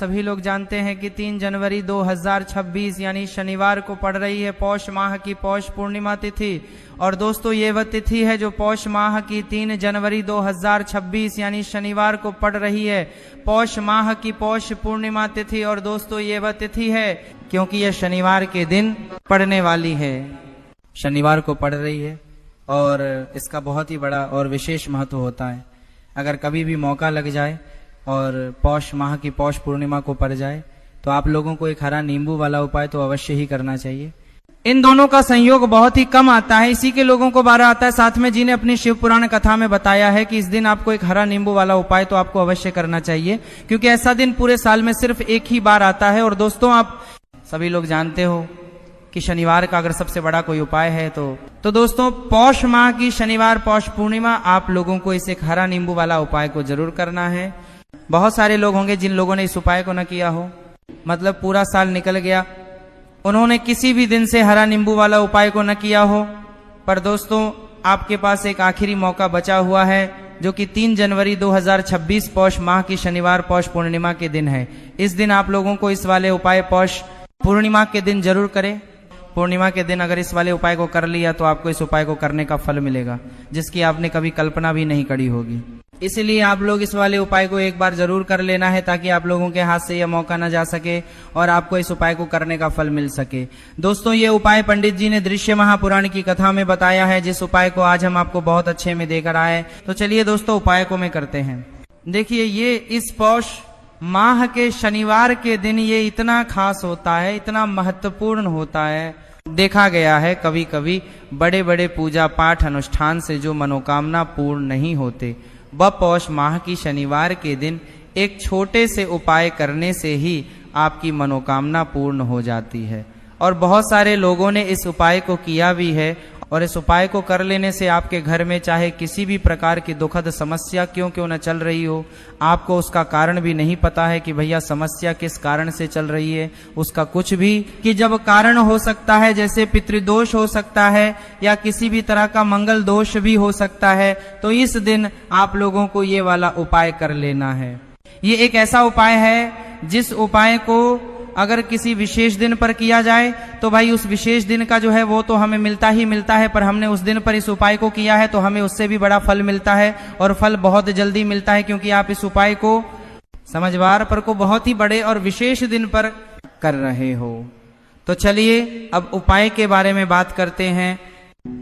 सभी लोग जानते हैं कि 3 जनवरी 2026 यानी शनिवार को पड़ रही है पौष माह की पौष पूर्णिमा तिथि। और दोस्तों ये वह तिथि है जो पौष माह की 3 जनवरी 2026 यानी शनिवार को पड़ रही है पौष माह की पौष पूर्णिमा तिथि। और दोस्तों ये वह तिथि है क्योंकि यह शनिवार के दिन पड़ने वाली है, शनिवार को पड़ रही है और इसका बहुत ही बड़ा और विशेष महत्व होता है। अगर कभी भी मौका लग जाए और पौष माह की पौष पूर्णिमा को पड़ जाए तो आप लोगों को एक हरा नींबू वाला उपाय तो अवश्य ही करना चाहिए। इन दोनों का संयोग बहुत ही कम आता है, इसी के लोगों को 12 आता है। साथ में जिन्हें अपनी शिव पुराण कथा में बताया है कि इस दिन आपको एक हरा नींबू वाला उपाय तो आपको अवश्य करना चाहिए, क्योंकि ऐसा दिन पूरे साल में सिर्फ एक ही बार आता है। और दोस्तों आप सभी लोग जानते हो कि शनिवार का अगर सबसे बड़ा कोई उपाय है तो दोस्तों पौष माह की शनिवार पौष पूर्णिमा आप लोगों को इस एक हरा नींबू वाला उपाय को जरूर करना है। बहुत सारे लोग होंगे जिन लोगों ने इस उपाय को न किया हो, मतलब पूरा साल निकल गया, उन्होंने किसी भी दिन से हरा नींबू वाला उपाय को न किया हो, पर दोस्तों आपके पास एक आखिरी मौका बचा हुआ है जो कि 3 जनवरी 2026 पौष माह की शनिवार पौष पूर्णिमा के दिन है। इस दिन आप लोगों को इस वाले उपाय पौष पूर्णिमा के दिन जरूर करें। पूर्णिमा के दिन अगर इस वाले उपाय को कर लिया तो आपको इस उपाय को करने का फल मिलेगा जिसकी आपने कभी कल्पना भी नहीं करी होगी। इसलिए आप लोग इस वाले उपाय को एक बार जरूर कर लेना है ताकि आप लोगों के हाथ से यह मौका न जा सके और आपको इस उपाय को करने का फल मिल सके। दोस्तों ये उपाय पंडित जी ने दृश्य महापुराण की कथा में बताया है, जिस उपाय को आज हम आपको बहुत अच्छे में देकर आए। तो चलिए दोस्तों उपाय को मैं करते हैं। देखिए ये इस पौष माह के शनिवार के दिन ये इतना खास होता है, इतना महत्वपूर्ण होता है। देखा गया है कभी कभी बड़े बड़े पूजा पाठ अनुष्ठान से जो मनोकामना पूर्ण नहीं होते, वह पौष माह की शनिवार के दिन एक छोटे से उपाय करने से ही आपकी मनोकामना पूर्ण हो जाती है। और बहुत सारे लोगों ने इस उपाय को किया भी है और इस उपाय को कर लेने से आपके घर में चाहे किसी भी प्रकार की दुखद समस्या क्यों न चल रही हो, आपको उसका कारण भी नहीं पता है कि भैया समस्या किस कारण से चल रही है, उसका कुछ भी कि जब कारण हो सकता है जैसे पितृदोष हो सकता है या किसी भी तरह का मंगल दोष भी हो सकता है, तो इस दिन आप लोगों को ये वाला उपाय कर लेना है। ये एक ऐसा उपाय है जिस उपाय को अगर किसी विशेष दिन पर किया जाए तो भाई उस विशेष दिन का जो है वो तो हमें मिलता ही मिलता है, पर हमने उस दिन पर इस उपाय को किया है तो हमें उससे भी बड़ा फल मिलता है और फल बहुत जल्दी मिलता है, क्योंकि आप इस उपाय को समझवार पर को बहुत ही बड़े और विशेष दिन पर कर रहे हो। तो चलिए अब उपाय के बारे में बात करते हैं,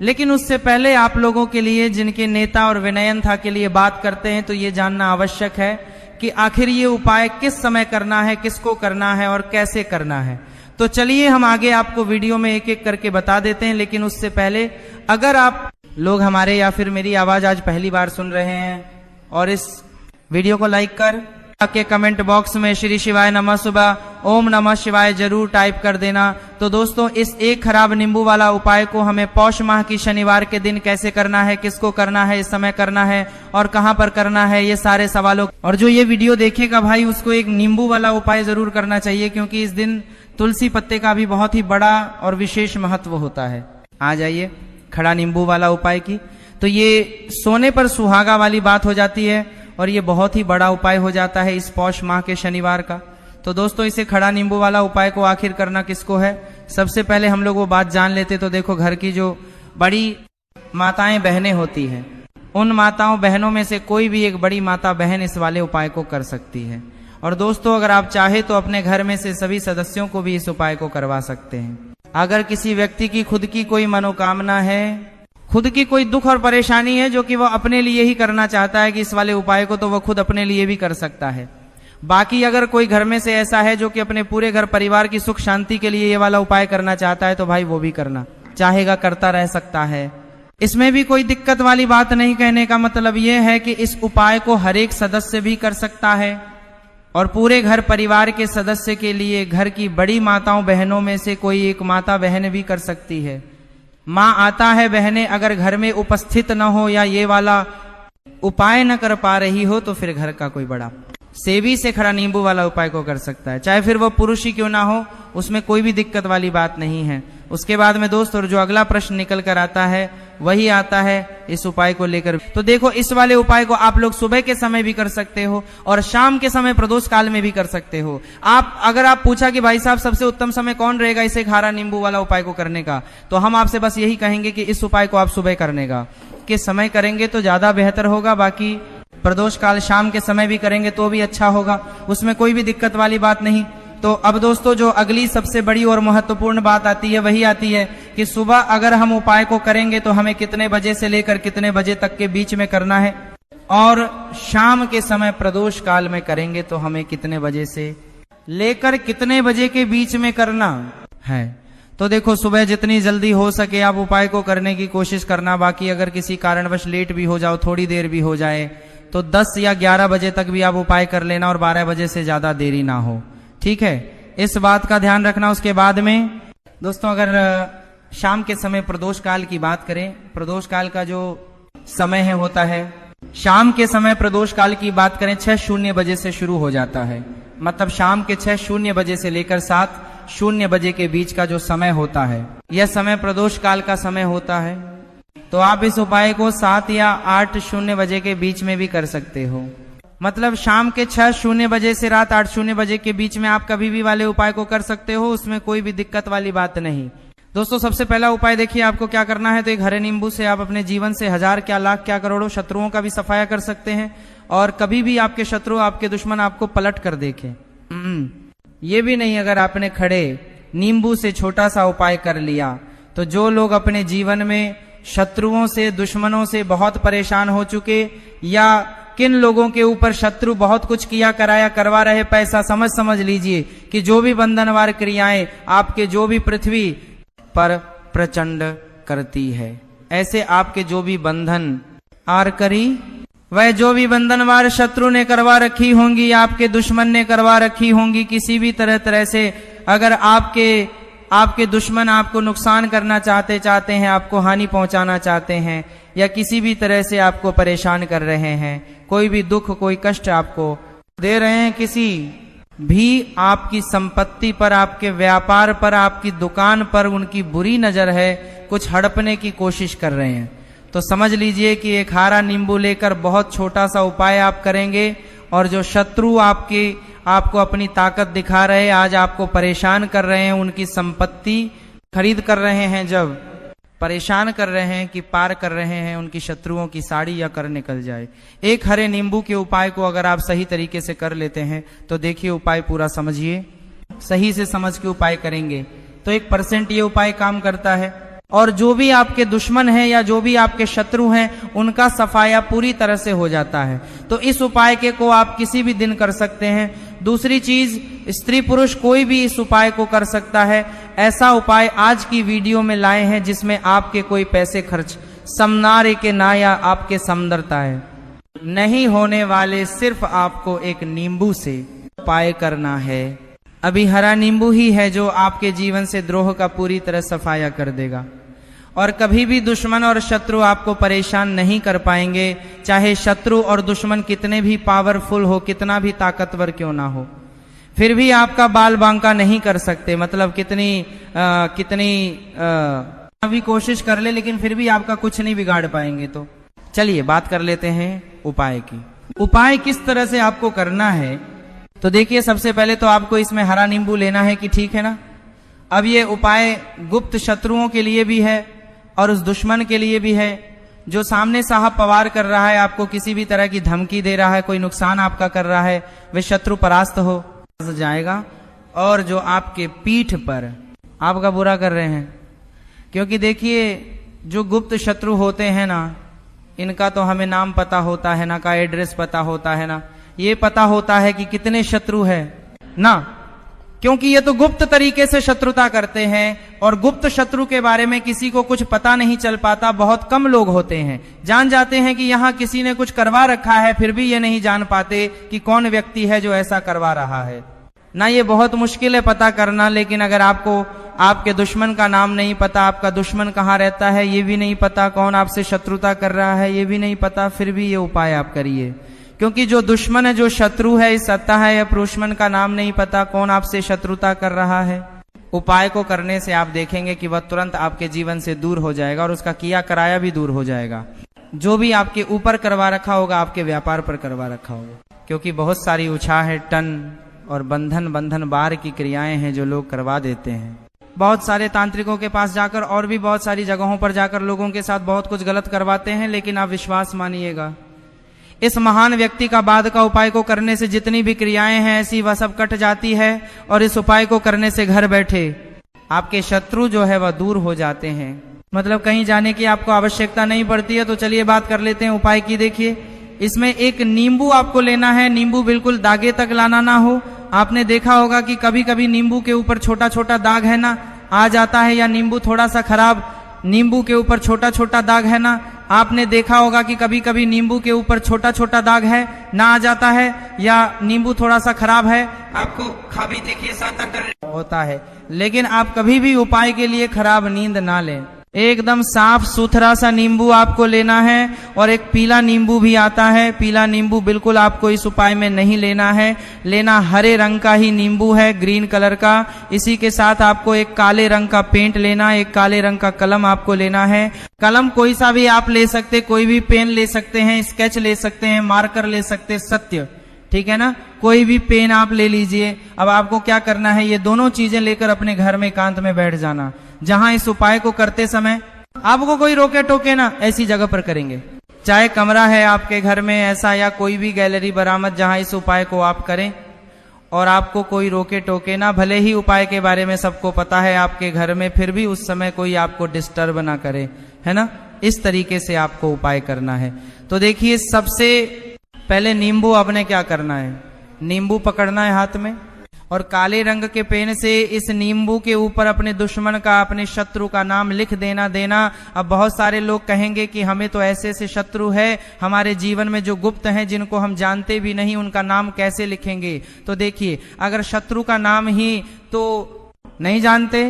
लेकिन उससे पहले आप लोगों के लिए जिनके नेता और विनयन था के लिए बात करते हैं तो ये जानना आवश्यक है कि आखिर ये उपाय किस समय करना है, किसको करना है और कैसे करना है। तो चलिए हम आगे आपको वीडियो में एक एक करके बता देते हैं, लेकिन उससे पहले अगर आप लोग हमारे या फिर मेरी आवाज आज पहली बार सुन रहे हैं और इस वीडियो को लाइक कर के कमेंट बॉक्स में श्री शिवाय नमः सुबह ओम नमः शिवाय जरूर टाइप कर देना। तो दोस्तों इस एक खराब नींबू वाला उपाय को हमें पौष माह की शनिवार के दिन कैसे करना है, किसको करना है, इस समय करना है और कहां पर करना है, ये सारे सवालों और जो ये वीडियो देखेगा भाई उसको एक नींबू वाला उपाय जरूर करना चाहिए, क्योंकि इस दिन तुलसी पत्ते का भी बहुत ही बड़ा और विशेष महत्व होता है। आ जाइए खड़ा नींबू वाला उपाय की। तो ये सोने पर सुहागा वाली बात हो जाती है और ये बहुत ही बड़ा उपाय हो जाता है इस पौष माह के शनिवार का। तो दोस्तों इसे खड़ा नींबू वाला उपाय को आखिर करना किसको है, सबसे पहले हम लोग वो बात जान लेते। तो देखो घर की जो बड़ी माताएं बहनें होती हैं, उन माताओं बहनों में से कोई भी एक बड़ी माता बहन इस वाले उपाय को कर सकती है। और दोस्तों अगर आप चाहे तो अपने घर में से सभी सदस्यों को भी इस उपाय को करवा सकते हैं। अगर किसी व्यक्ति की खुद की कोई मनोकामना है, खुद की कोई दुख और परेशानी है जो कि वह अपने लिए ही करना चाहता है कि इस वाले उपाय को, तो वह खुद अपने लिए भी कर सकता है। बाकी अगर कोई घर में से ऐसा है जो कि अपने पूरे घर परिवार की सुख शांति के लिए ये वाला उपाय करना चाहता है तो भाई वो भी करना चाहेगा, करता रह सकता है। इसमें भी कोई दिक्कत वाली बात नहीं। कहने का मतलब ये है कि इस उपाय को हर एक सदस्य भी कर सकता है और पूरे घर परिवार के सदस्य के लिए घर की बड़ी माताओं बहनों में से कोई एक माता बहन भी कर सकती है। माँ आता है बहनें अगर घर में उपस्थित न हो या ये वाला उपाय न कर पा रही हो तो फिर घर का कोई बड़ा सेवी से खड़ा नींबू वाला उपाय को कर सकता है, चाहे फिर वो पुरुष ही क्यों ना हो, उसमें कोई भी दिक्कत वाली बात नहीं है। उसके बाद में दोस्त और जो अगला प्रश्न निकल कर आता है वही आता है इस उपाय को लेकर। तो देखो, इस वाले उपाय को आप लोग सुबह के समय भी कर सकते हो और शाम के समय प्रदोष काल में भी कर सकते हो। अगर आप पूछा कि भाई साहब सबसे उत्तम समय कौन रहेगा इसे खारा नींबू वाला उपाय को करने का, तो हम आपसे बस यही कहेंगे कि इस उपाय को आप सुबह करने का के समय करेंगे तो ज्यादा बेहतर होगा। बाकी प्रदोष काल शाम के समय भी करेंगे तो भी अच्छा होगा, उसमें कोई भी दिक्कत वाली बात नहीं। तो अब दोस्तों जो अगली सबसे बड़ी और महत्वपूर्ण बात आती है वही आती है कि सुबह अगर हम उपाय को करेंगे तो हमें कितने बजे से लेकर कितने बजे तक के बीच में करना है, और शाम के समय प्रदोष काल में करेंगे तो हमें कितने बजे से लेकर कितने बजे के बीच में करना है। तो देखो, सुबह जितनी जल्दी हो सके आप उपाय को करने की कोशिश करना। बाकी अगर किसी कारणवश लेट भी हो जाओ, थोड़ी देर भी हो जाए, तो 10 या 11 बजे तक भी आप उपाय कर लेना और 12 बजे से ज्यादा देरी ना हो, ठीक है। इस बात का ध्यान रखना। उसके बाद में दोस्तों अगर शाम के समय प्रदोष काल की बात करें, प्रदोष काल का जो समय है होता है शाम के समय, प्रदोष काल की बात करें 6:00 बजे से शुरू हो जाता है। मतलब शाम के 6:00 बजे से लेकर 7:00 बजे के बीच का जो समय होता है यह समय प्रदोष काल का समय होता है। तो आप इस उपाय को 7 या 8:00 बजे के बीच में भी कर सकते हो। मतलब शाम के 6:00 बजे से रात 8:00 बजे के बीच में आप कभी भी वाले उपाय को कर सकते हो, उसमें कोई भी दिक्कत वाली बात नहीं। दोस्तों सबसे पहला उपाय देखिए, आपको क्या करना है। तो एक हरे नींबू से आप अपने जीवन से 1000 क्या लाख क्या करोड़ों शत्रुओं का भी सफाया कर सकते हैं, और कभी भी आपके शत्रु आपके दुश्मन आपको पलट कर देखे ये भी नहीं। अगर आपने खड़े नींबू से छोटा सा उपाय कर लिया तो जो लोग अपने जीवन में शत्रुओं से दुश्मनों से बहुत परेशान हो चुके, या किन लोगों के ऊपर शत्रु बहुत कुछ किया कराया करवा रहे, पैसा समझ लीजिए कि जो भी बंधनवार क्रियाएं आपके जो भी पृथ्वी पर प्रचंड करती है, ऐसे आपके जो भी बंधन आर करी, वह जो भी बंधनवार शत्रु ने करवा रखी होंगी, आपके दुश्मन ने करवा रखी होंगी, किसी भी तरह से अगर आपके दुश्मन आपको नुकसान करना चाहते हैं, आपको हानि पहुंचाना चाहते हैं, या किसी भी तरह से आपको परेशान कर रहे हैं, कोई भी दुख कोई कष्ट आपको दे रहे हैं, किसी भी आपकी संपत्ति पर, आपके व्यापार पर, आपकी दुकान पर उनकी बुरी नजर है, कुछ हड़पने की कोशिश कर रहे हैं, तो समझ लीजिए कि एक हरा नींबू लेकर बहुत छोटा सा उपाय आप करेंगे, और जो शत्रु आपको अपनी ताकत दिखा रहे, आज आपको परेशान कर रहे हैं, उनकी संपत्ति खरीद कर रहे हैं, जब परेशान कर रहे हैं कि पार कर रहे हैं उनकी शत्रुओं की साड़ी या कर निकल जाए। एक हरे नींबू के उपाय को अगर आप सही तरीके से कर लेते हैं तो देखिए उपाय पूरा समझिए, सही से समझ के उपाय करेंगे तो 1% ये उपाय काम करता है, और जो भी आपके दुश्मन हैं या जो भी आपके शत्रु हैं उनका सफाया पूरी तरह से हो जाता है। तो इस उपाय को आप किसी भी दिन कर सकते हैं। दूसरी चीज, स्त्री पुरुष कोई भी इस उपाय को कर सकता है। ऐसा उपाय आज की वीडियो में लाए हैं जिसमें आपके कोई पैसे खर्च समनारे के ना या आपके समदरता है नहीं होने वाले, सिर्फ आपको एक नींबू से उपाय करना है। अभी हरा नींबू ही है जो आपके जीवन से द्रोह का पूरी तरह सफाया कर देगा, और कभी भी दुश्मन और शत्रु आपको परेशान नहीं कर पाएंगे, चाहे शत्रु और दुश्मन कितने भी पावरफुल हो, कितना भी ताकतवर क्यों ना हो, फिर भी आपका बाल बांका नहीं कर सकते। मतलब कितनी भी कोशिश कर ले, लेकिन फिर भी आपका कुछ नहीं बिगाड़ पाएंगे। तो चलिए बात कर लेते हैं उपाय की। उपाय किस तरह से आपको करना है, तो देखिए सबसे पहले तो आपको इसमें हरा नींबू लेना है कि ठीक है ना। अब ये उपाय गुप्त शत्रुओं के लिए भी है और उस दुश्मन के लिए भी है जो सामने साहब पवार कर रहा है, आपको किसी भी तरह की धमकी दे रहा है, कोई नुकसान आपका कर रहा है, वे शत्रु परास्त हो जाएगा। और जो आपके पीठ पर आपका बुरा कर रहे हैं, क्योंकि देखिए जो गुप्त शत्रु होते हैं ना, इनका तो हमें नाम पता होता है ना, का एड्रेस पता होता है ना, ये पता होता है कि कितने शत्रु है ना, क्योंकि ये तो गुप्त तरीके से शत्रुता करते हैं, और गुप्त शत्रु के बारे में किसी को कुछ पता नहीं चल पाता। बहुत कम लोग होते हैं, जान जाते हैं कि यहाँ किसी ने कुछ करवा रखा है, फिर भी ये नहीं जान पाते कि कौन व्यक्ति है जो ऐसा करवा रहा है ना। ये बहुत मुश्किल है पता करना। लेकिन अगर आपको आपके दुश्मन का नाम नहीं पता, आपका दुश्मन कहाँ रहता है ये भी नहीं पता, कौन आपसे शत्रुता कर रहा है ये भी नहीं पता, फिर भी ये उपाय आप करिए। क्योंकि जो दुश्मन है, जो शत्रु है, इस सत्ता है या पुरुषमन का नाम नहीं पता, कौन आपसे शत्रुता कर रहा है, उपाय को करने से आप देखेंगे कि वह तुरंत आपके जीवन से दूर हो जाएगा और उसका किया कराया भी दूर हो जाएगा। जो भी आपके ऊपर करवा रखा होगा आपके व्यापार पर करवा रखा होगा, क्योंकि बहुत सारी उछा है, टन और बंधन बार की क्रियाएं हैं जो लोग करवा देते हैं। बहुत सारे तांत्रिकों के पास जाकर और भी बहुत सारी जगहों पर जाकर लोगों के साथ बहुत कुछ गलत करवाते हैं, लेकिन आप विश्वास मानिएगा, इस महान व्यक्ति का बाद का उपाय को करने से जितनी भी क्रियाएं हैं ऐसी वह सब कट जाती है, और इस उपाय को करने से घर बैठे आपके शत्रु जो है वह दूर हो जाते हैं। मतलब कहीं जाने की आपको आवश्यकता नहीं पड़ती है। तो चलिए बात कर लेते हैं उपाय की। देखिए, इसमें एक नींबू आपको लेना है। नींबू बिल्कुल दागे तक लाना ना हो। आपने देखा होगा कि कभी कभी नींबू के ऊपर छोटा छोटा दाग है ना आ जाता है, या नींबू थोड़ा सा खराब, नींबू के ऊपर छोटा छोटा दाग है ना, आपने देखा होगा कि कभी कभी नींबू के ऊपर छोटा छोटा दाग है ना आ जाता है, या नींबू थोड़ा सा खराब है, आपको खा भी देखिए साथ होता है। लेकिन आप कभी भी उपाय के लिए खराब नींद ना लें। एकदम साफ सुथरा सा नींबू आपको लेना है, और एक पीला नींबू भी आता है। पीला नींबू बिल्कुल आपको इस उपाय में नहीं लेना है, लेना हरे रंग का ही नींबू है, ग्रीन कलर का। इसी के साथ आपको एक काले रंग का पेंट लेना, एक काले रंग का कलम आपको लेना है। कलम कोई सा भी आप ले सकते, कोई भी पेन ले सकते हैं, स्केच ले सकते हैं, मार्कर ले सकते हैं, सत्य, ठीक है ना, कोई भी पेन आप ले लीजिए। अब आपको क्या करना है, ये दोनों चीजें लेकर अपने घर में एकांत में बैठ जाना। जहां इस उपाय को करते समय आपको कोई रोके टोके ना, ऐसी जगह पर करेंगे। चाहे कमरा है आपके घर में ऐसा, या कोई भी गैलरी बरामद जहां इस उपाय को आप करें और आपको कोई रोके टोके ना। भले ही उपाय के बारे में सबको पता है आपके घर में, फिर भी उस समय कोई आपको डिस्टर्ब ना करे, है ना। इस तरीके से आपको उपाय करना है। तो देखिए, सबसे पहले नींबू आपने क्या करना है, नींबू पकड़ना है हाथ में, और काले रंग के पेन से इस नींबू के ऊपर अपने दुश्मन का, अपने शत्रु का नाम लिख देना। अब बहुत सारे लोग कहेंगे कि हमें तो ऐसे ऐसे शत्रु है हमारे जीवन में जो गुप्त हैं, जिनको हम जानते भी नहीं, उनका नाम कैसे लिखेंगे। तो देखिए, अगर शत्रु का नाम ही तो नहीं जानते,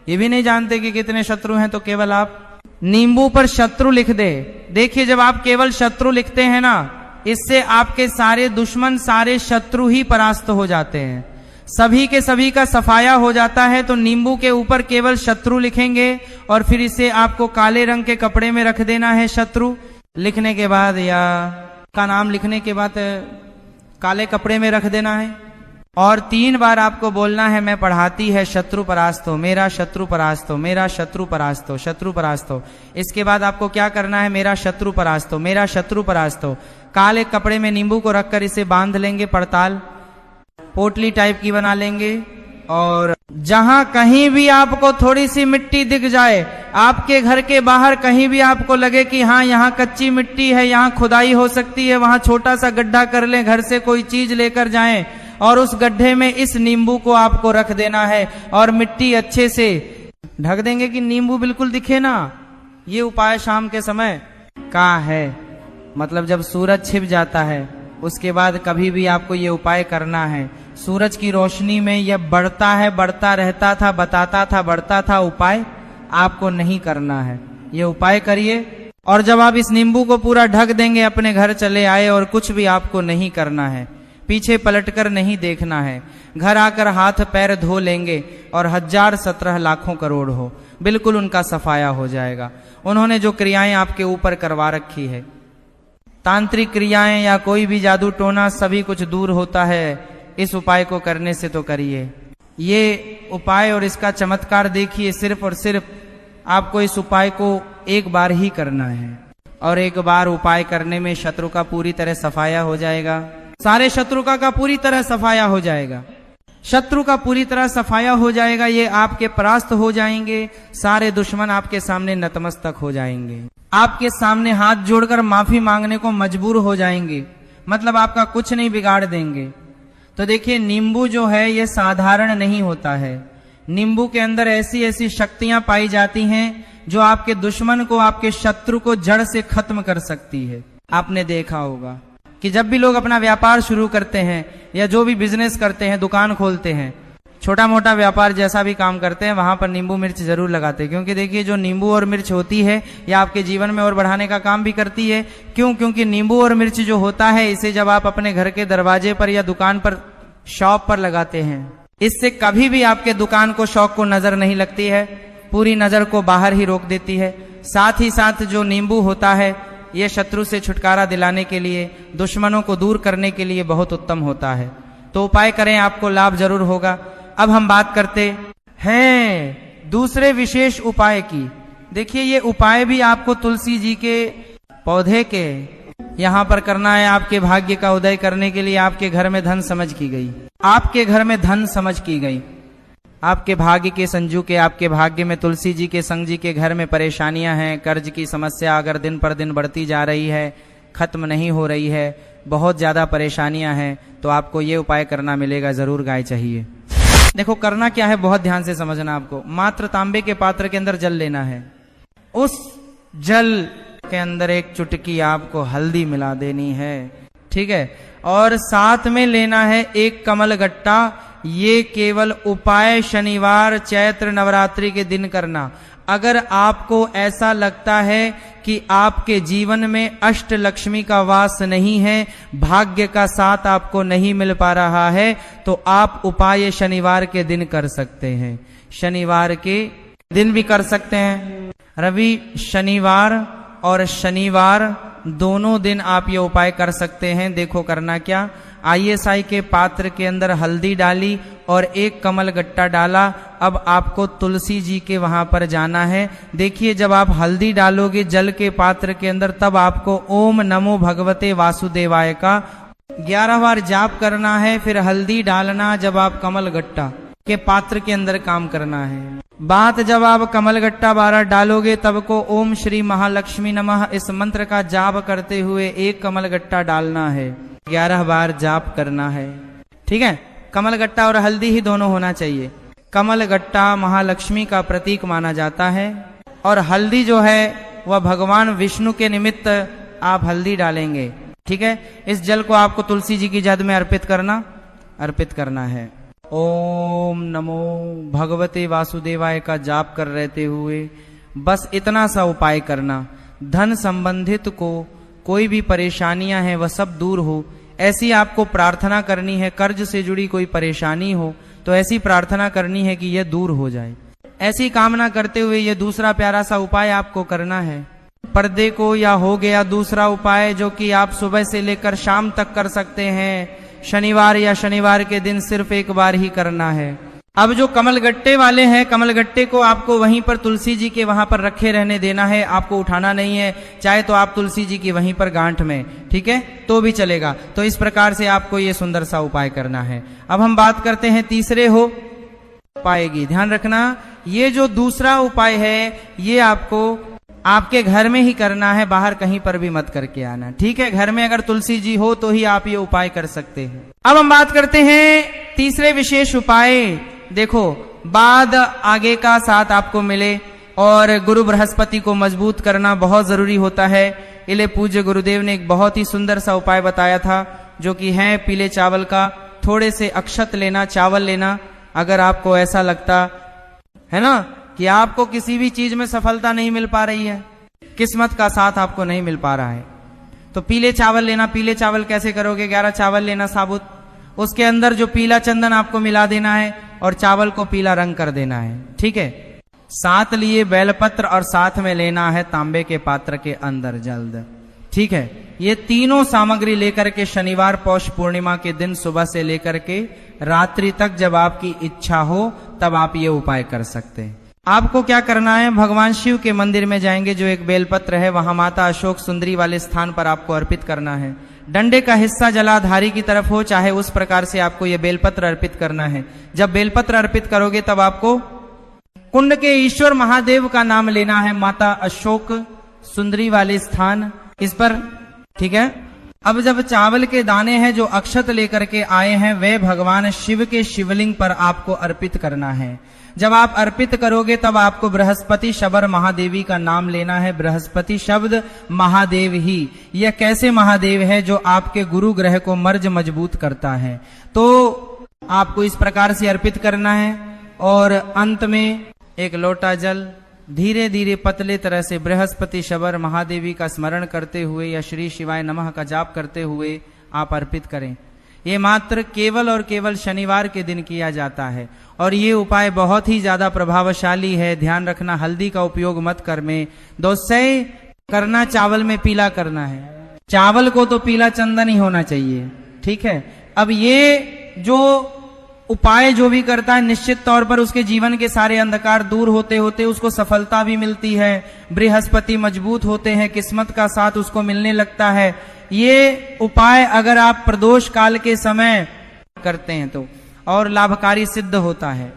ये भी नहीं जानते कि कितने शत्रु हैं, तो केवल आप नींबू पर शत्रु लिख दे। देखिए, जब आप केवल शत्रु लिखते हैं ना, इससे आपके सारे दुश्मन, सारे शत्रु ही परास्त हो जाते हैं, सभी के सभी का सफाया हो जाता है। तो नींबू के ऊपर केवल शत्रु लिखेंगे, और फिर इसे आपको काले रंग के कपड़े में रख देना है। शत्रु लिखने के बाद, या का नाम लिखने के बाद काले कपड़े में रख देना है, और 3 बार आपको बोलना है, मैं पढ़ाती है शत्रु परास्त हो, मेरा शत्रु परास्त हो, मेरा शत्रु परास्त हो, शत्रु परास्त हो। इसके बाद आपको क्या करना है, मेरा शत्रु परास्त हो, मेरा शत्रु परास्त हो। काले कपड़े में नींबू को रखकर इसे बांध लेंगे, पड़ताल पोटली टाइप की बना लेंगे, और जहां कहीं भी आपको थोड़ी सी मिट्टी दिख जाए, आपके घर के बाहर कहीं भी आपको लगे कि हाँ यहाँ कच्ची मिट्टी है, यहाँ खुदाई हो सकती है, वहां छोटा सा गड्ढा कर लें, घर से कोई चीज लेकर जाएं, और उस गड्ढे में इस नींबू को आपको रख देना है, और मिट्टी अच्छे से ढक देंगे कि नींबू बिल्कुल दिखे ना। ये उपाय शाम के समय का है, मतलब जब सूरज छिप जाता है उसके बाद कभी भी आपको ये उपाय करना है। सूरज की रोशनी में यह बढ़ता है, बढ़ता रहता था, बताता था, बढ़ता था। उपाय आपको नहीं करना है, ये उपाय करिए, और जब आप इस नींबू को पूरा ढक देंगे, अपने घर चले आए, और कुछ भी आपको नहीं करना है, पीछे पलटकर नहीं देखना है। घर आकर हाथ पैर धो लेंगे, और 1000 17 लाखों करोड़ हो, बिल्कुल उनका सफाया हो जाएगा। उन्होंने जो क्रियाएं आपके ऊपर करवा रखी है, तांत्रिक क्रियाएं या कोई भी जादू टोना, सभी कुछ दूर होता है इस उपाय को करने से। तो करिए ये उपाय, और इसका चमत्कार देखिए। सिर्फ और सिर्फ आपको इस उपाय को एक बार ही करना है, और एक बार उपाय करने में शत्रु का पूरी तरह सफाया हो जाएगा, सारे शत्रु का पूरी तरह सफाया हो जाएगा, शत्रु का पूरी तरह सफाया हो जाएगा। ये आपके परास्त हो जाएंगे, सारे दुश्मन आपके सामने नतमस्तक हो जाएंगे, आपके सामने हाथ जोड़कर माफी मांगने को मजबूर हो जाएंगे, मतलब आपका कुछ नहीं बिगाड़ देंगे। तो देखिए, नींबू जो है ये साधारण नहीं होता है। नींबू के अंदर ऐसी ऐसी शक्तियां पाई जाती हैं जो आपके दुश्मन को, आपके शत्रु को जड़ से खत्म कर सकती है। आपने देखा होगा कि जब भी लोग अपना व्यापार शुरू करते हैं, या जो भी बिजनेस करते हैं, दुकान खोलते हैं, छोटा मोटा व्यापार जैसा भी काम करते हैं, वहां पर नींबू मिर्च जरूर लगाते हैं। क्योंकि देखिए, जो नींबू और मिर्च होती है, यह आपके जीवन में और बढ़ाने का काम भी करती है। क्यों? क्योंकि नींबू और मिर्च जो होता है, इसे जब आप अपने घर के दरवाजे पर या दुकान पर, शॉप पर लगाते हैं, इससे कभी भी आपके दुकान को, शौक को नजर नहीं लगती है, पूरी नजर को बाहर ही रोक देती है। साथ ही साथ जो नींबू होता है, यह शत्रु से छुटकारा दिलाने के लिए, दुश्मनों को दूर करने के लिए बहुत उत्तम होता है। तो उपाय करें, आपको लाभ जरूर होगा। अब हम बात करते हैं दूसरे विशेष उपाय की। देखिए, ये उपाय भी आपको तुलसी जी के पौधे के यहां पर करना है। आपके भाग्य का उदय करने के लिए आपके घर में धन समझ की गई, आपके घर में धन समझ की गई, आपके भाग्य के संजू के, आपके भाग्य में तुलसी जी के संग जी के घर में परेशानियां हैं, कर्ज की समस्या अगर दिन पर दिन बढ़ती जा रही है, खत्म नहीं हो रही है, बहुत ज्यादा परेशानियां हैं, तो आपको ये उपाय करना मिलेगा, जरूर गाय चाहिए। देखो करना क्या है, बहुत ध्यान से समझना। आपको मात्र तांबे के पात्र के अंदर जल लेना है। उस जल के अंदर एक चुटकी आपको हल्दी मिला देनी है, ठीक है, और साथ में लेना है एक कमल गट्टा। ये केवल उपाय शनिवार चैत्र नवरात्रि के दिन करना। अगर आपको ऐसा लगता है कि आपके जीवन में अष्ट लक्ष्मी का वास नहीं है, भाग्य का साथ आपको नहीं मिल पा रहा है, तो आप उपाय शनिवार के दिन कर सकते हैं। शनिवार के दिन भी कर सकते हैं। रवि शनिवार और शनिवार दोनों दिन आप ये उपाय कर सकते हैं। देखो करना क्या, ISI के पात्र के अंदर हल्दी डाली और एक कमल गट्टा डाला। अब आपको तुलसी जी के वहां पर जाना है। देखिए, जब आप हल्दी डालोगे जल के पात्र के अंदर, तब आपको ओम नमो भगवते वासुदेवाय का 11 बार जाप करना है। फिर हल्दी डालना जब आप कमल गट्टा के पात्र के अंदर काम करना है। बात जब आप कमल गट्टा 12 डालोगे, तब को ओम श्री महालक्ष्मी नमः इस मंत्र का जाप करते हुए एक कमल गट्टा डालना है, 11 बार जाप करना है, ठीक है। कमल गट्टा और हल्दी ही दोनों होना चाहिए। कमल गट्टा महालक्ष्मी का प्रतीक माना जाता है, और हल्दी जो है वह भगवान विष्णु के निमित्त आप हल्दी डालेंगे, ठीक है। इस जल को आपको तुलसी जी की जद में अर्पित करना है। ओम नमो भगवते वासुदेवाय का जाप कर रहते हुए बस इतना सा उपाय करना। धन संबंधित को कोई भी परेशानियां हैं वह सब दूर हो, ऐसी आपको प्रार्थना करनी है। कर्ज से जुड़ी कोई परेशानी हो तो ऐसी प्रार्थना करनी है कि यह दूर हो जाए। ऐसी कामना करते हुए यह दूसरा प्यारा सा उपाय आपको करना है। पर्दे को या हो गया दूसरा उपाय जो कि आप सुबह से लेकर शाम तक कर सकते हैं। शनिवार या शनिवार के दिन सिर्फ एक बार ही करना है। अब जो कमल गट्टे वाले हैं, कमल गट्टे को आपको वहीं पर तुलसी जी के वहां पर रखे रहने देना है, आपको उठाना नहीं है। चाहे तो आप तुलसी जी की वहीं पर गांठ में, ठीक है, तो भी चलेगा। तो इस प्रकार से आपको ये सुंदर सा उपाय करना है। अब हम बात करते हैं तीसरे हो उपाय की। ध्यान रखना, ये जो दूसरा उपाय है ये आपको आपके घर में ही करना है, बाहर कहीं पर भी मत करके आना, ठीक है। घर में अगर तुलसी जी हो तो ही आप ये उपाय कर सकते हैं। अब हम बात करते हैं तीसरे विशेष उपाय। देखो, बाद आगे का साथ आपको मिले, और गुरु बृहस्पति को मजबूत करना बहुत जरूरी होता है। इले पूज्य गुरुदेव ने एक बहुत ही सुंदर सा उपाय बताया था, जो कि है पीले चावल का। थोड़े से अक्षत लेना, चावल लेना। अगर आपको ऐसा लगता है ना कि आपको किसी भी चीज में सफलता नहीं मिल पा रही है, किस्मत का साथ आपको नहीं मिल पा रहा है, तो पीले चावल लेना। पीले चावल कैसे करोगे, 11 चावल लेना साबुत, उसके अंदर जो पीला चंदन आपको मिला देना है और चावल को पीला रंग कर देना है, ठीक है। साथ लिए बेलपत्र और साथ में लेना है तांबे के पात्र के अंदर जल्द, ठीक है। ये तीनों सामग्री लेकर के शनिवार पौष पूर्णिमा के दिन सुबह से लेकर के रात्रि तक जब आपकी इच्छा हो तब आप ये उपाय कर सकते हैं। आपको क्या करना है, भगवान शिव के मंदिर में जाएंगे, जो एक बेलपत्र है वहां माता अशोक सुंदरी वाले स्थान पर आपको अर्पित करना है। डंडे का हिस्सा जलाधारी की तरफ हो, चाहे उस प्रकार से आपको यह बेलपत्र अर्पित करना है। जब बेलपत्र अर्पित करोगे तब आपको कुंड के ईश्वर महादेव का नाम लेना है, माता अशोक सुंदरी वाले स्थान इस पर, ठीक है। अब जब चावल के दाने हैं जो अक्षत लेकर के आए हैं, वे भगवान शिव के शिवलिंग पर आपको अर्पित करना है। जब आप अर्पित करोगे तब आपको बृहस्पति शबर महादेवी का नाम लेना है। बृहस्पति शब्द महादेव ही, यह कैसे महादेव है, जो आपके गुरु ग्रह को मर्ज मजबूत करता है। तो आपको इस प्रकार से अर्पित करना है, और अंत में एक लोटा जल धीरे धीरे पतले तरह से बृहस्पति शबर महादेवी का स्मरण करते हुए या श्री शिवाय नमः का जाप करते हुए आप अर्पित करें। ये मात्र केवल और केवल शनिवार के दिन किया जाता है और ये उपाय बहुत ही ज्यादा प्रभावशाली है। ध्यान रखना, हल्दी का उपयोग मत करने। दोस्तों, करना चावल में पीला करना है, चावल को तो पीला चंदन ही होना चाहिए, ठीक है। अब ये जो उपाय जो भी करता है, निश्चित तौर पर उसके जीवन के सारे अंधकार दूर होते होते उसको सफलता भी मिलती है, बृहस्पति मजबूत होते हैं, किस्मत का साथ उसको मिलने लगता है। ये उपाय अगर आप प्रदोष काल के समय करते हैं तो और लाभकारी सिद्ध होता है।